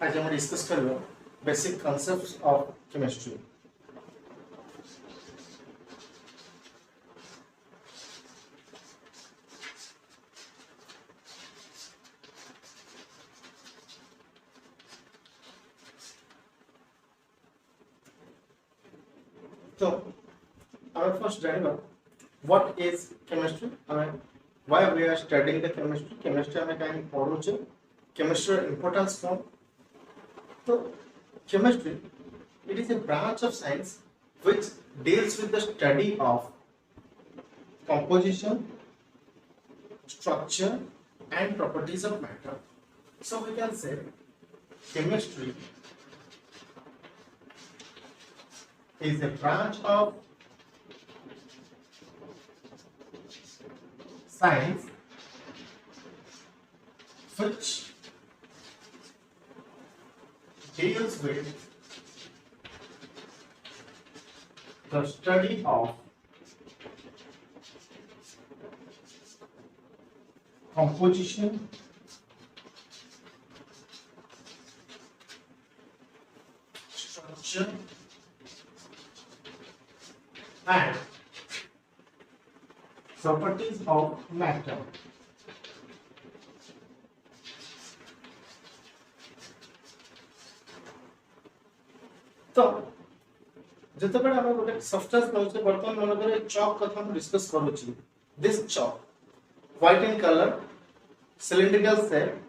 आज हम डिस्कस करबो बेसिक कॉन्सेप्ट्स ऑफ केमिस्ट्री। तो our first जानबा what is chemistry, why we are studying the chemistry, chemistry हमें काहे पढ़ू छे, chemistry importance कौन। तो chemistry, it is a branch of science which deals with the study of composition, structure and properties of matter. So we can say chemistry is a branch of science which deals with the study of composition, structure and properties of matter. तो जितेबाला हम गोटे substance नउचे वर्तमान मन करे chalk कथा हम discuss करू छी। This chalk white in colour, cylindrical shape,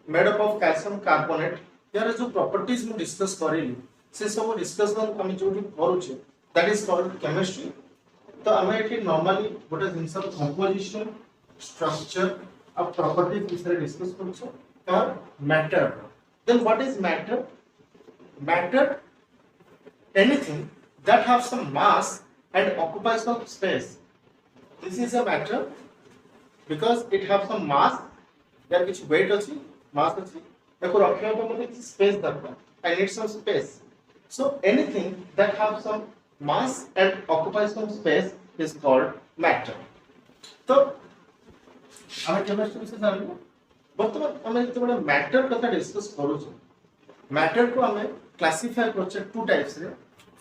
made up of calcium carbonate, यार जो प्रॉपर्टीज हम डिस्कस करेली से सब डिस्कशन हम जो करू छी दैट इज कॉल्ड केमिस्ट्री। तो हमें एठी नॉर्मली गोटे जिंस कंपोजिशन, स्ट्रक्चर और प्रॉपर्टीज विषय डिस्कस करू छी। और matter, then what is matter? Matter, anything that has some mass and occupies some space. This is a matter because it has some mass, there which weight अछि, mass अछि, एको रखियो तो मतलब कि space दरकार, I need some space. So anything that has some mass and occupies some space is called matter. तो हमें chemistry विषय जानबो। वर्तमान हमें जेतबे मैटर कथा डिस्कस करू छी, मैटर को हमें क्लासिफाई करछे टू टाइप्स रे,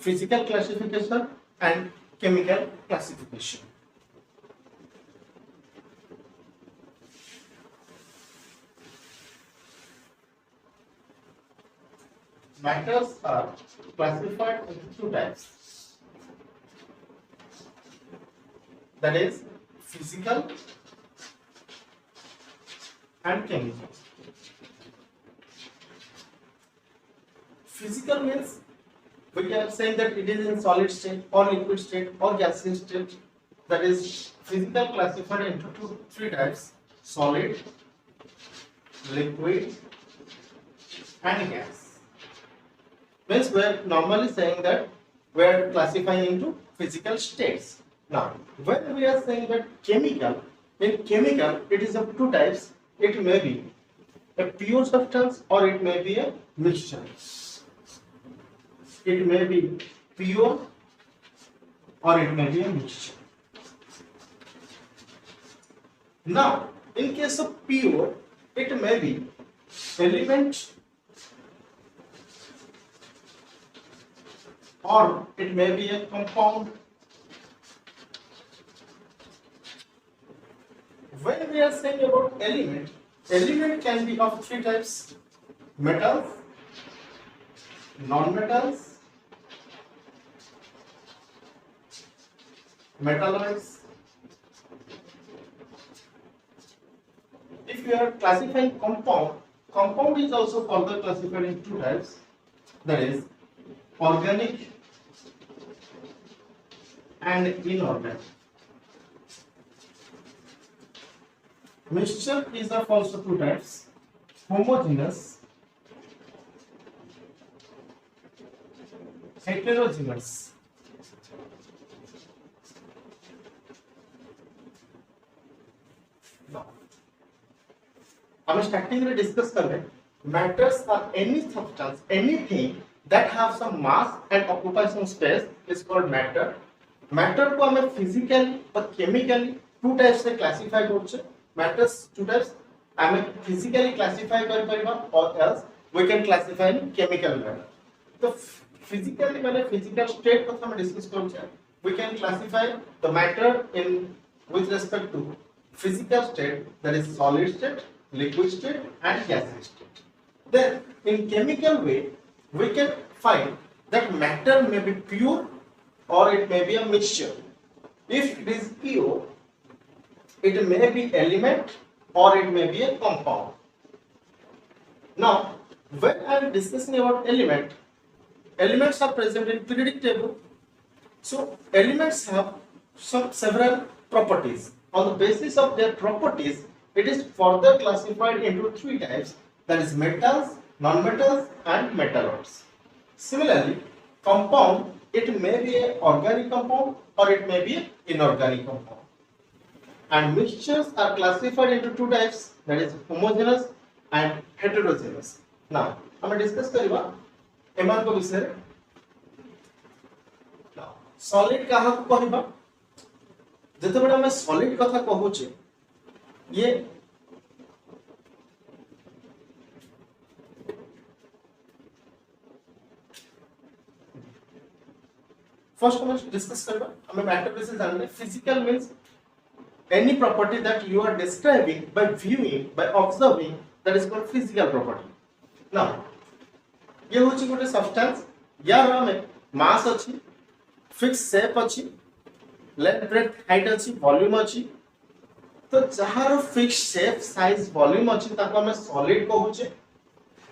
physical classification and chemical classification. Matters are classified into two types, that is physical and chemical. Physical means we are saying that it is in solid state or liquid state or gaseous state. That is physical classified into three types: solid, liquid and gas. Means we are normally saying that we are classifying into physical states. Now when we are saying that chemical, in chemical it is of two types. It may be a pure substance or it may be a mixture. It may be pure or it may be a mixture. Now, in case of pure, it may be element or it may be a compound. When we are saying about element, element can be of three types: metals, non-metals, metalloids. If you are classifying compound, compound is also further classified in two types, that is organic and inorganic. Mixture is of also two types: homogeneous, heterogeneous. हम starting में discuss कर रहे हैं matters are any substance, anything that have some mass and occupy some space is called matter. Matter को हमें physically और chemically two types से classify करछे. Matters two types हमें physically classify कर परिबा or else we can classify in chemical manner. So physically माने physical state को हम discuss करूँचे, we can classify the matter in with respect to physical state, that is solid state, liquid state and gaseous state. Then in chemical way we can find that matter may be pure or it may be a mixture. If it is pure, it may be element or it may be a compound. Now, when I am discussing about elements are present in periodic table. So, elements have several properties. On the basis of their properties, it is further classified into three types, that is metals, nonmetals and metalloids. Similarly, compound, it may be an organic compound or it may be an inorganic compound. And mixtures are classified into two types, that is homogeneous and heterogeneous. Now, we discuss करिबा एमान को विषय. Now, solid कहा को कहिबा. जते बडा हम solid कथा कहूचे, ये first हम discuss करिबा. हमें matter basis जानने. Physical means any property that you are describing by viewing, by observing, that is called physical property. Now, ये होची गोटे substance, यार में mass अछि, fixed shape अछि, length, breadth, height अछि, volume अछि. तो जहार fixed shape, size, volume अछि ताको हमें solid कहूचे.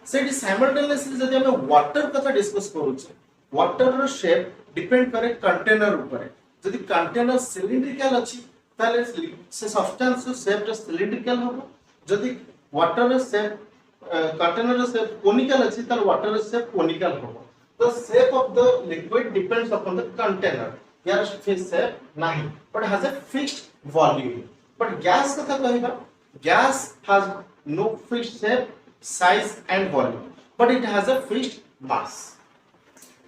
सेठी simultaneously जदि हमें water कथा discuss करूचे, water रो shape depend करे container ऊपर. जदि container cylindrical अछि ताले से substance रो shape रो cylindrical होबो. जदि water रो shape container रो shape conical अछि ताले water रो shape conical होबो. The shape of the liquid depends upon the container. यार fixed shape नहीं, but has a fixed volume. But gas कथा कहिबा, gas has no fixed shape, size and volume, but it has a fixed mass.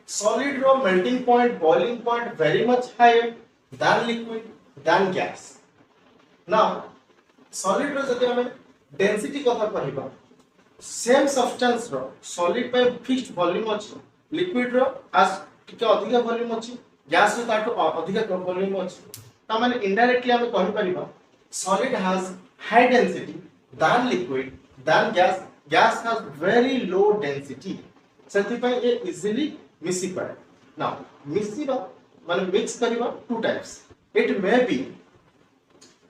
Solid raw melting point, boiling point very much higher than liquid than gas. Now, solid raw जदि हमें density कथा कहिबा, same substance raw solid by fixed volume अछि, liquid raw as टिके अधिक volume अछि, gas रो ताटो अधिक volume अछि. ता माने indirectly हमें कहि परिबा solid has high density than liquid than gas. Gas has very low density. सेति पय ए easily मिसी पड़े. Now, मिसीबा माने mix करिबा two types. It may be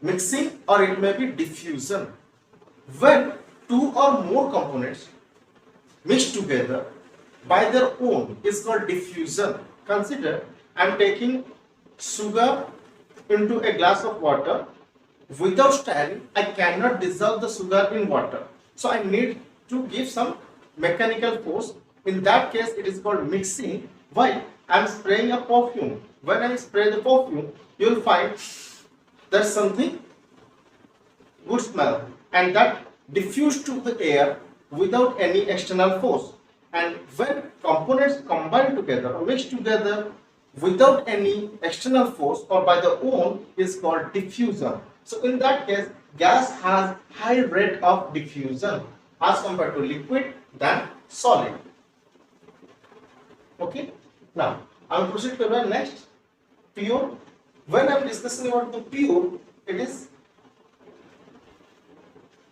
mixing or it may be diffusion. When two or more components mix together by their own is called diffusion. Consider I am taking sugar into a glass of water. Without stirring, I cannot dissolve the sugar in water. So I need to give some mechanical force. In that case, it is called mixing. Why? I am spraying a perfume. When I spray the perfume, you will find there's something good smell, and that diffused to the air without any external force. And when components combine together or mix together without any external force or by their own is called diffusion. So in that case, gas has high rate of diffusion as compared to liquid than solid. Okay. Now I will proceed to the next. Pure. When I am discussing about the pure, it is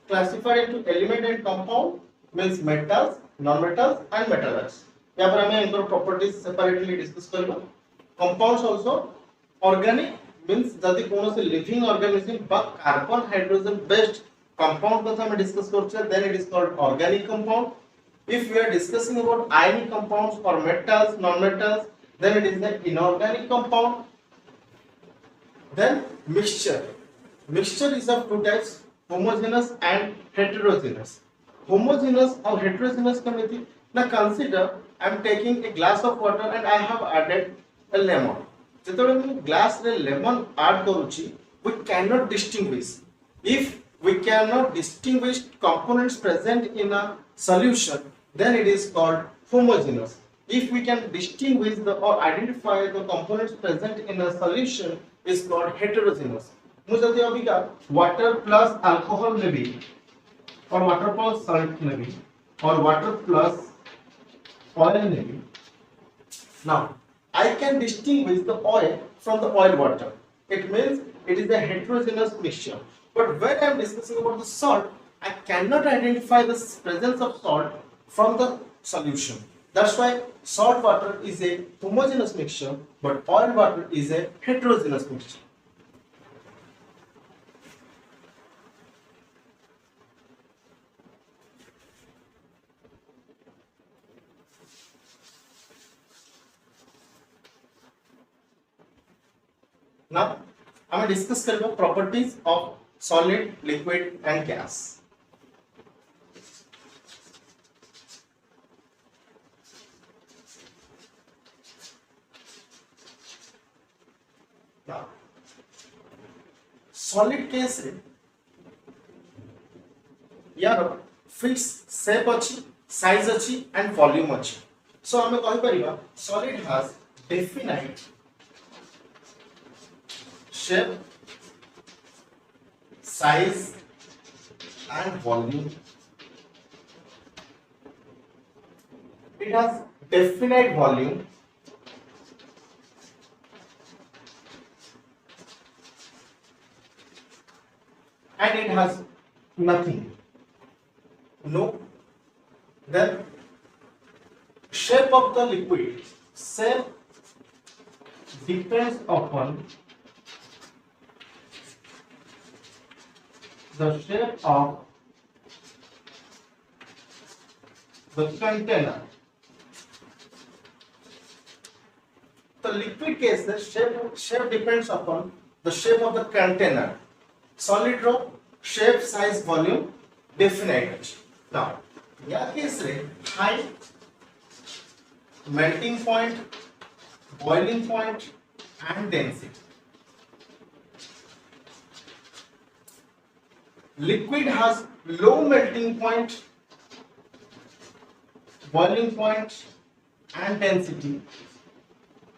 classified into element and compound, means metals, nonmetals and metalloids. यहाँ पर हमें इनके properties separately discuss करेंगे. Compounds also organic means जदि कोनो से living organism बा carbon hydrogen based compound कथा हमें discuss करते हैं, then it is called organic compound. If we are discussing about ionic compounds or metals, nonmetals, then it is an inorganic compound. Then mixture. Mixture is of two types, homogeneous and heterogeneous. Homogeneous or heterogeneous committee. Now consider I am taking a glass of water and I have added a lemon. जेतबेले हम glass रे lemon add करूची, we cannot distinguish. If we cannot distinguish components present in a solution, then it is called homogeneous. If we can distinguish or identify the components present in a solution, is called heterogeneous. मुझे जल्दी अभी क्या water plus alcohol में भी और water plus salt में भी or water plus oil maybe. Now, I can distinguish the oil from the oil water. It means it is a heterogeneous mixture. But when I am discussing about the salt, I cannot identify the presence of salt from the solution. That's why salt water is a homogeneous mixture, but oil water is a heterogeneous mixture. Now, I will discuss the properties of solid, liquid, and gas. Now, solid case रे यार fixed shape अच्छी, size अच्छी, and volume अच्छी. So हमें कही परिवा solid has definite shape, size, and volume. It has definite volume, and it has nothing. No. Then shape of the liquid. Shape depends upon the shape of the container. The liquid case, the shape depends upon the shape of the container. Solid row, shape, size, volume, definite. Now, here case रे high melting point, boiling point, and density. Liquid has low melting point, boiling point, and density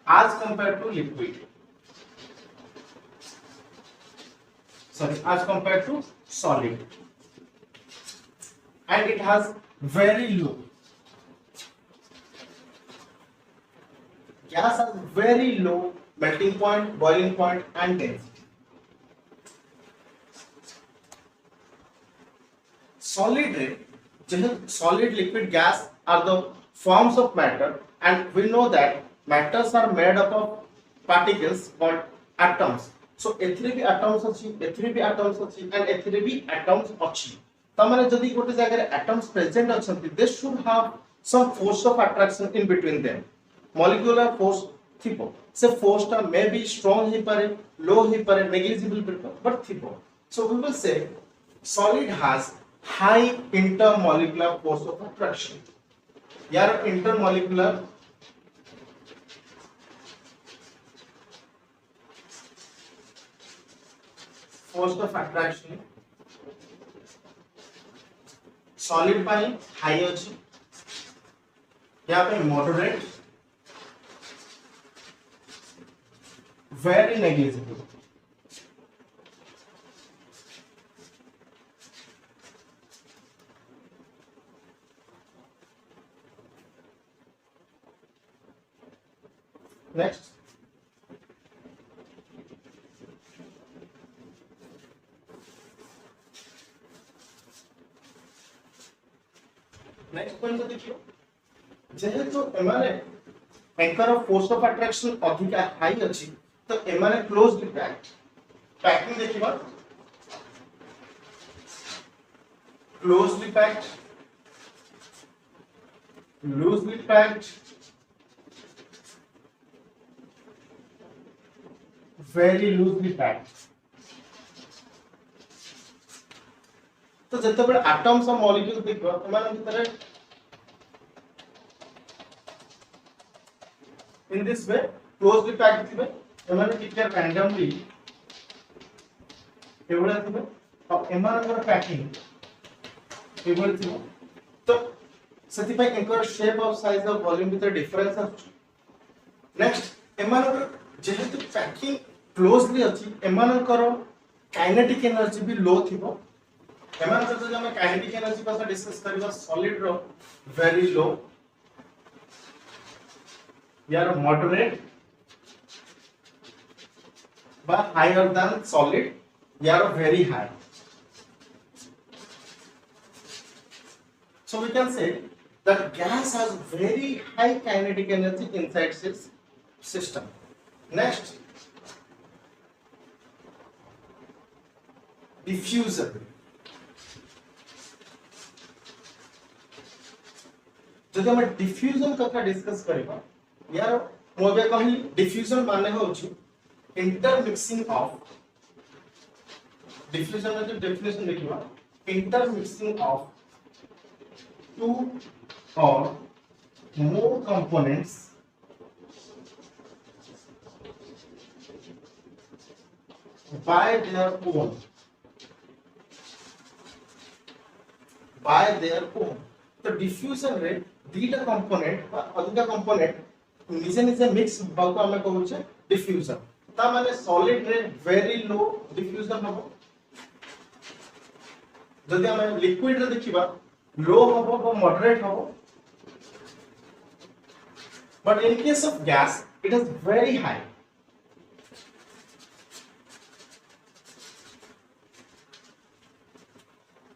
as compared to liquid. Sorry, as compared to solid. And it has very low. Gas has very low melting point, boiling point, and density. Solid, liquid, gas are the forms of matter, and we know that matters are made up of particles called atoms. So एथिरे भी atoms अछि, एथिरे भी atoms अछि, and एथिरे भी atoms अछि. तमाने जदि गोटे जगह रे atoms present अछंती, they should have some force of attraction in between them. Molecular force थिपो. से force टा may be strong ही पारे, low ही पारे, negligible भी पारे, but थिपो. So we will say solid has high intermolecular force of attraction. यार intermolecular force of attraction solid pi high अछि, यहाँ पे moderate, very negligible. Next, next point देखियो, जेहेतु एमाने एंकर ऑफ फोर्स ऑफ अट्रैक्शन अधिक हाई अछि, तो एमाने क्लोज्ड पैक्ड. पैकिंग देखिबा, closed packed, loosely packed, very loosely packed. तो जते बड़े atoms और molecules देखबो एमान भीतर in this way closely packed थिबे, एमान टिके randomly एवढा थिबे, और एमानकर पैकिंग एवढा थिबो. तो सेति पय एकर shape of size of volume भीतर डिफरेंस आछी. नेक्स्ट, एमानकर जेहेतु पैकिंग क्लोजली अछि, एमानकर काइनेटिक एनर्जी भी लो थिबो, एमान सहित जो हम काइनेटिक एनर्जी कथा डिस्कस करबा सॉलिड रो वेरी लो यार मॉडरेट बा हायर देन सॉलिड यार very high. So we can say that gas has very high kinetic energy inside its system. Next, diffusion. जब हम डिफ्यूजन कथा डिस्कस करिबा यार मोबे कहि डिफ्यूजन माने होछि इंटरमिक्सिंग ऑफ डिफ्यूजन में जो डेफिनेशन देखिबा intermixing of two or more components by their own तो डिफ्यूजन रे दीटा कंपोनेंट बा अधिका कंपोनेंट निजे निजे मिक्स बाको हमें कहू छे डिफ्यूजन ता माने सॉलिड रे वेरी लो डिफ्यूजन हबो जदि हमें लिक्विड रे देखिबा लो होबो or moderate होबो but in case of gas it is very high.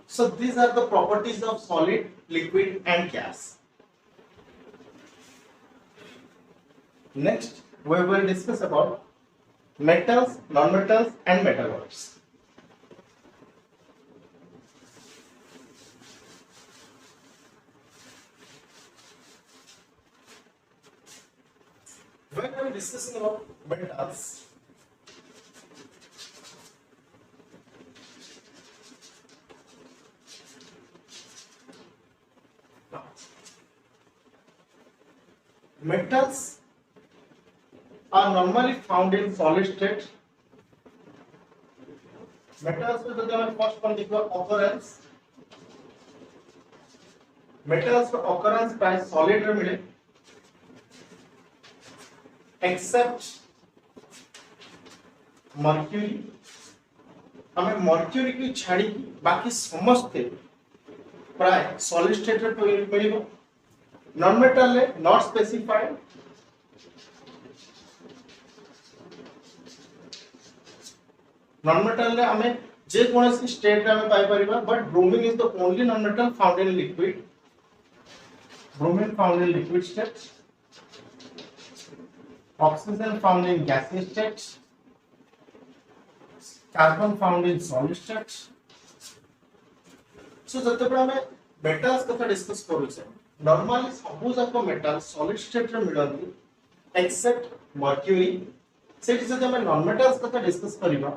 So these are the properties of solid, liquid and gas. Next we will discuss about metals, non-metals and metalloids. When we are discussing about metals, metals are normally found in solid state. Metals में जो हमें first one देखो occurrence, metals का occurrence प्राय solid में मिले except mercury. हमें mercury की छाड़ी बाकी समस्ते प्राय सॉलिड स्टेट रे मिलिबो. नॉन मेटल ले नॉट स्पेसिफाइड. नॉन मेटल ले हमें जे कोनसी स्टेट रे हमें पाई परिबा but bromine is the only non metal found in liquid. Bromine found in liquid state. Oxygen found in gaseous state, carbon found in solid state. So जते बडा में मेटल्स कथा डिस्कस करू छे नॉर्मली सब जाक मेटल सॉलिड स्टेट रे मिलନ୍ତି accept mercury. सेठी जते हम नॉन मेटल्स कथा डिस्कस करिबा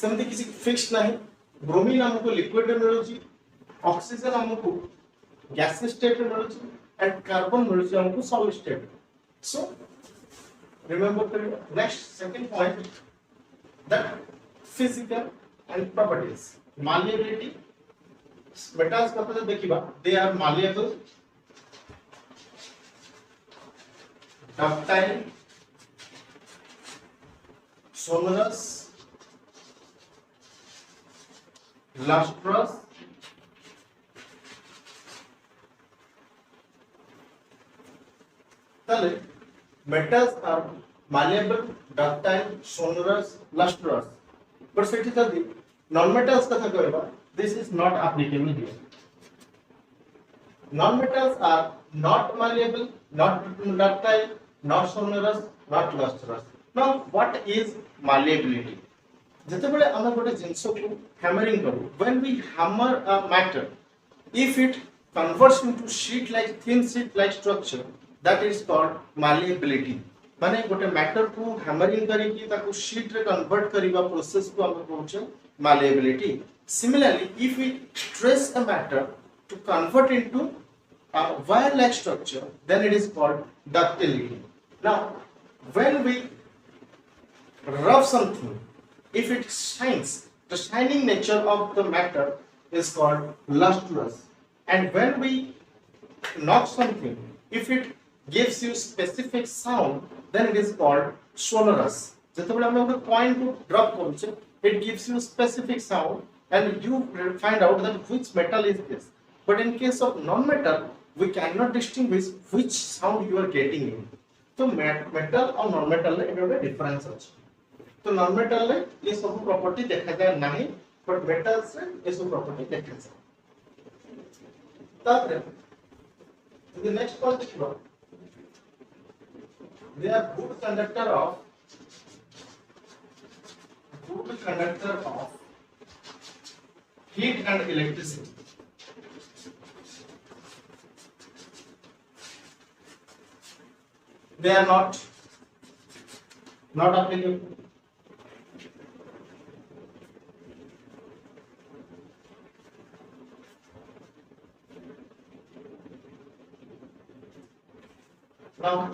सेमति किसी फिक्स नाही. ब्रोमीन हमको लिक्विड रे मिलुची, ऑक्सीजन हमको गैसियस स्टेट रे मिलुची एंड कार्बन मिलुची हमको solid state. So remember the next second point that physical and properties. Malleability. Metals का तो देखिबा they are malleable, ductile, sonorous, lustrous, तले metals are malleable, ductile, sonorous, lustrous. But सेठी जदी non-metals कथा कहबा this is not applicable here. Non-metals are not malleable, not ductile, not sonorous, not lustrous. Now what is malleability? जेतेबेले हम गोटे जिंस को hammering करू, when we hammer a matter, if it converts into sheet like thin sheet like structure, that is called malleability. माने गोटे matter को hammering करी की ताको शीट रे कन्वर्ट करिबा प्रोसेस को हम कहउछे malleability. Similarly, if we stress a matter to convert into a wire like structure, then it is called ductility. Now when we rub something, if it shines, the shining nature of the matter is called lustrous. And when we knock something, if it gives you specific sound, then it is called sonorous. जेतेबेले हम एक coin को drop करूछे, it gives you specific sound, and you find out that which metal is this. But in case of non-metal, we cannot distinguish which sound you are getting in. So metal और non-metal में एक difference ଅଛି. तो non-metal में ये सब property देखा जाए नहीं, but metal से ये सब property देखा जाए. ताकि the next point is they are good conductor of heat and electricity. They are not applicable. Now,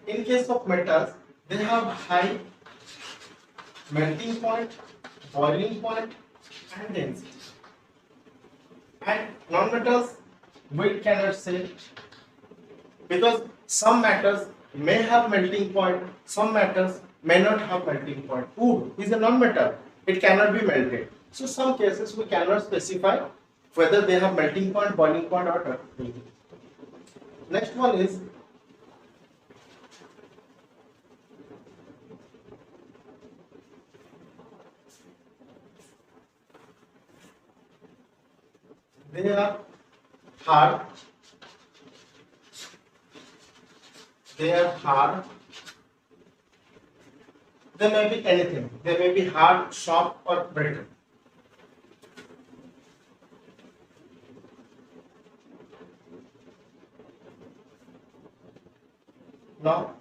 in case of metals, they have high melting point, boiling point, and density. And non-metals, we cannot say, because some metals may have melting point, some metals may not have melting point. Wood is a non-metal; it cannot be melted. So, some cases we cannot specify whether they have melting point, boiling point, or melting. Next one is they are hard. They may be anything. They may be hard, sharp, or brittle. Now,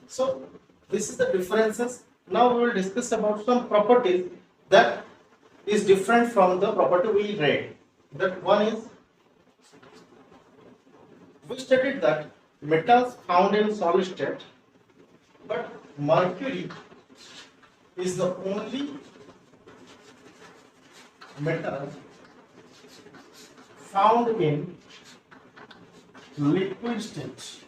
so this is the differences. Now we will discuss about some properties that is different from the property we read. That one is, we stated that metals found in solid state, but mercury is the only metal found in liquid state.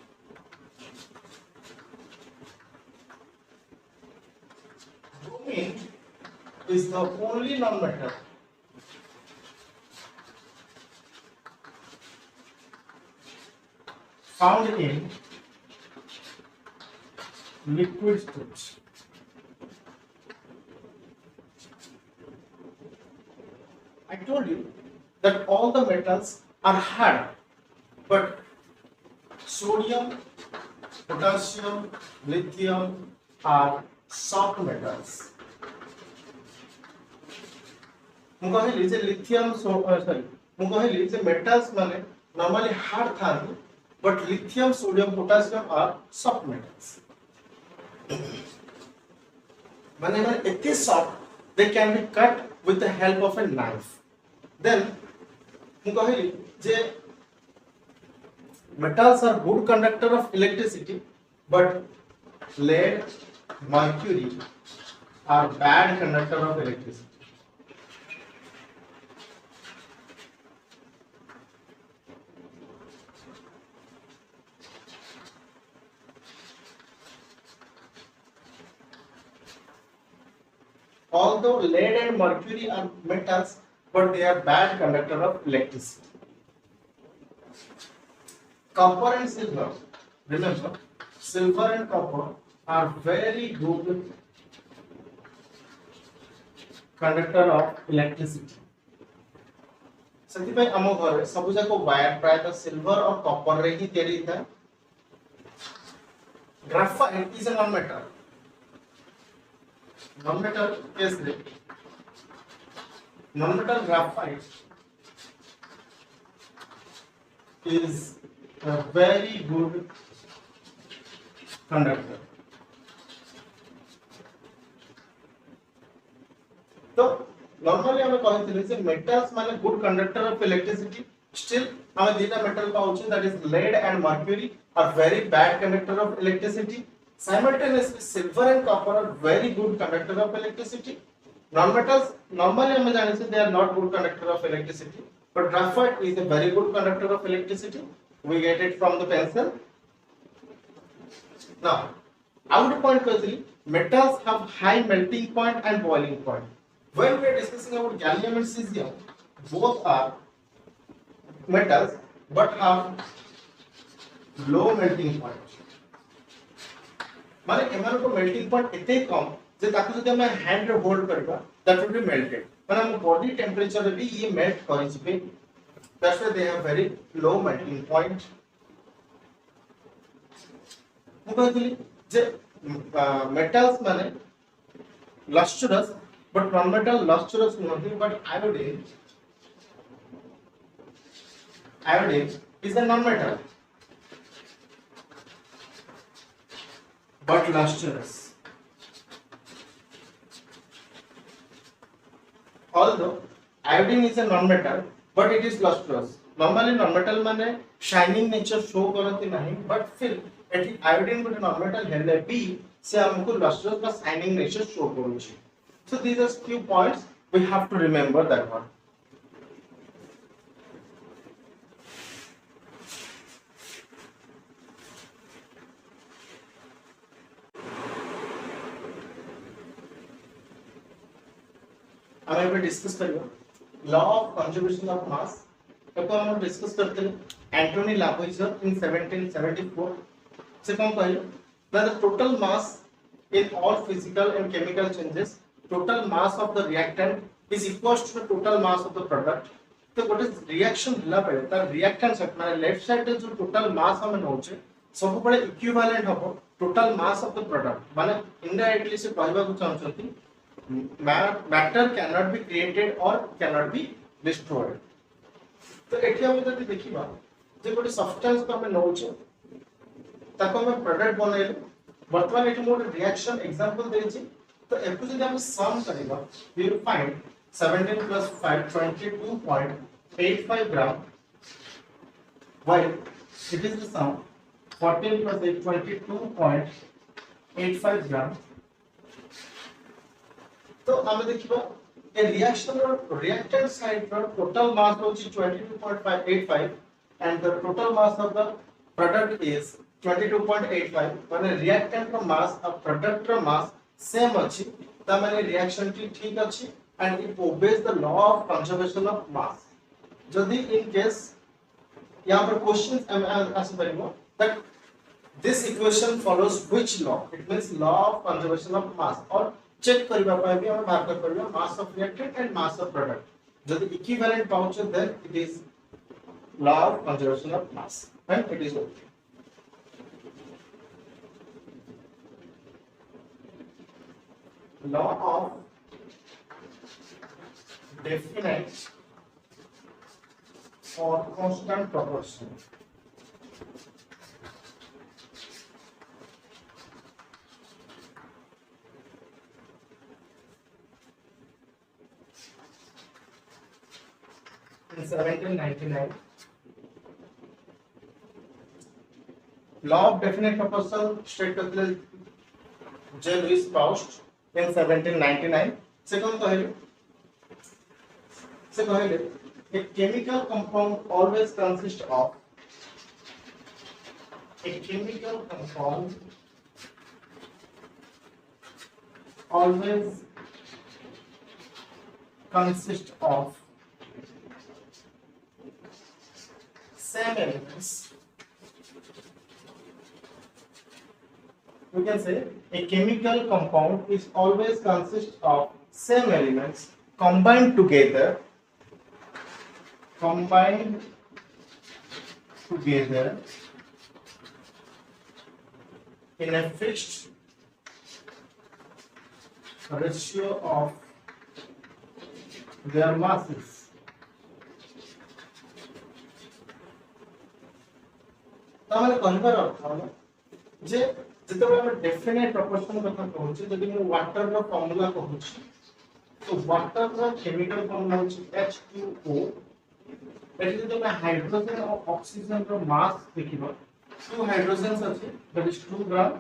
Bromine is the only non-metal found in liquid state. I told you that all the metals are hard, but sodium, potassium, lithium are soft metals. ମୁଁ କହିଲି जे lithium sorry ମୁଁ କହିଲି जे metals माने normally hard ଥାନ୍ତି, but lithium, sodium, potassium are soft metals. माने एते soft they can be cut with the help of a knife. Then ମୁଁ କହିଲି जे metals are good conductor of electricity, but lead, mercury are bad conductor of electricity. Although lead and mercury are metals, but they are bad conductor of electricity. Copper and silver, remember, silver and copper are very good conductor of electricity. ସେଥିପାଇଁ ଆମ ଘରେ ସବୁ ଯାକ wire प्रायतः silver और copper रे ही तैयारी था. Graphite is a non-metal. Non-metal case रे non-metal graphite is a very good conductor. तो normally हमें कहते हैं metals माने good conductor of electricity. Still हमें दीटा metal पाउचे, that is lead and mercury are very bad conductor of electricity. Simultaneously silver and copper are very good conductor of electricity. Non-metals normally हमें जाने से they are not good conductor of electricity, but graphite is a very good conductor of electricity. We get it from the pencil. Now I would point करଥିଲି metals have high melting point and boiling point. When we are discussing about gallium and cesium, both are metals but have low melting point. माने एमान को melting point एते कम जे ताकू जदि हम hand रे hold करबा that will be melted माने हम बॉडी टेंपरेचर रे भी ये मेल्ट करि जिबे that's why they have very low melting point मु कहतली जे मेटल्स माने lustrous but non metal lustrous नथि but iodine is a non metal but lustrous. Although iodine is a non-metal, but it is lustrous. Normally non-metal माने shining nature show करती नहीं, but फिर eighty iodine को non-metal हेले भी से हमको lustrous का shining nature show करूँगी. So these are few points we have to remember that one. हमें भी डिस्कस करियो लॉ ऑफ कंजर्वेशन ऑफ मास तो हम डिस्कस करते हैं एंटोनी लावोइजर इन 1774 से कौन कहले that the total mass in all physical and chemical changes total mass of the reactant is equals to the total mass of the product तो गोटे रिएक्शन हला पड़े तार रिएक्टेंट सेट माने लेफ्ट साइड रे जो टोटल मास हम नोचे सब बळे इक्विवेलेंट हबो total mass of the product माने इनडायरेक्टली से कहबा को चाहछथि matter cannot be created or cannot be destroyed. तो एठी हम जति देखिबा जे गोटे सब्सटेंस को हम नौचे ताको हम प्रोडक्ट बनाइले वर्तमान एठी मोर रिएक्शन एग्जांपल देछि तो एपु जति हम सम करिबा we will find 17 plus 5 22.85 gram while it is the sum 14 plus 8 22.85 gram. तो हमें देखिबा ए रिएक्शन और रिएक्टेंट साइड पर टोटल मास होची 22.85 and the total mass of the product is 22.85 माने रिएक्टेंट रो मास और प्रोडक्ट रो मास सेम अछि त माने रिएक्शन टी ठीक अछि and it obeys the law of conservation of mass जदि इन केस यहां पर क्वेश्चन हम आसे परिबो that this equation follows which law it means law of conservation of mass और चेक करबा पाए भी हम मार्क करबा mass of reactant and mass of product जदि इक्विवेलेंट पाउच then it is law of conservation of mass and it is okay law of definite और constant proportion in 1799 law of definite proportion state करते जे Louis पाउस्ट in 1799 से कौन कहले a chemical compound always consists of a chemical compound always consists of same elements. We can say a chemical compound is always consists of same elements combined together in a fixed ratio of their masses. तामाने कहबार अर्थ होला जे जतबे हम definite proportion कथा कहू छी जदि हम water रो formula कहू छी तो वाटर रो केमिकल फार्मूला होची H2O एटी जदि हम हाइड्रोजन और ऑक्सीजन रो मास देखिबो टू हाइड्रोजन्स अछि that is 2 gram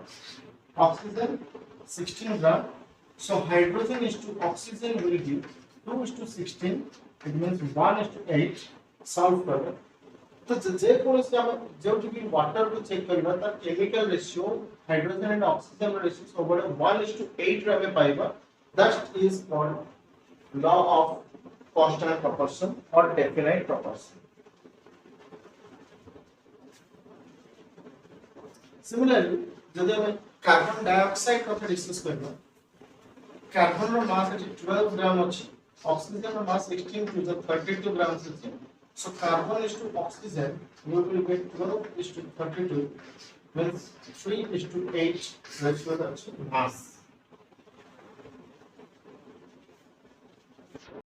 oxygen 16 gram so hydrogen is to oxygen will give 2 is to 16 it means 1 is to 8 solve करो तो जे कोनसे हम जेउठी भी वाटर को चेक करबा त chemical ratio hydrogen and oxygen ratio सबडे 1:8 रे हमें पाइबा that is called law of constant proportion और डेफिनाइट प्रोपोर्शन सिमिलरली जदि हम कार्बन डाइऑक्साइड कथा डिस्कस करबा कार्बन रो मास 12 ग्राम अछि ऑक्सीजन रो मास 16 to the 32 grams अछि. So carbon is to oxygen, you will get 12 is to 32, means 3 is to 8 ratio of mass.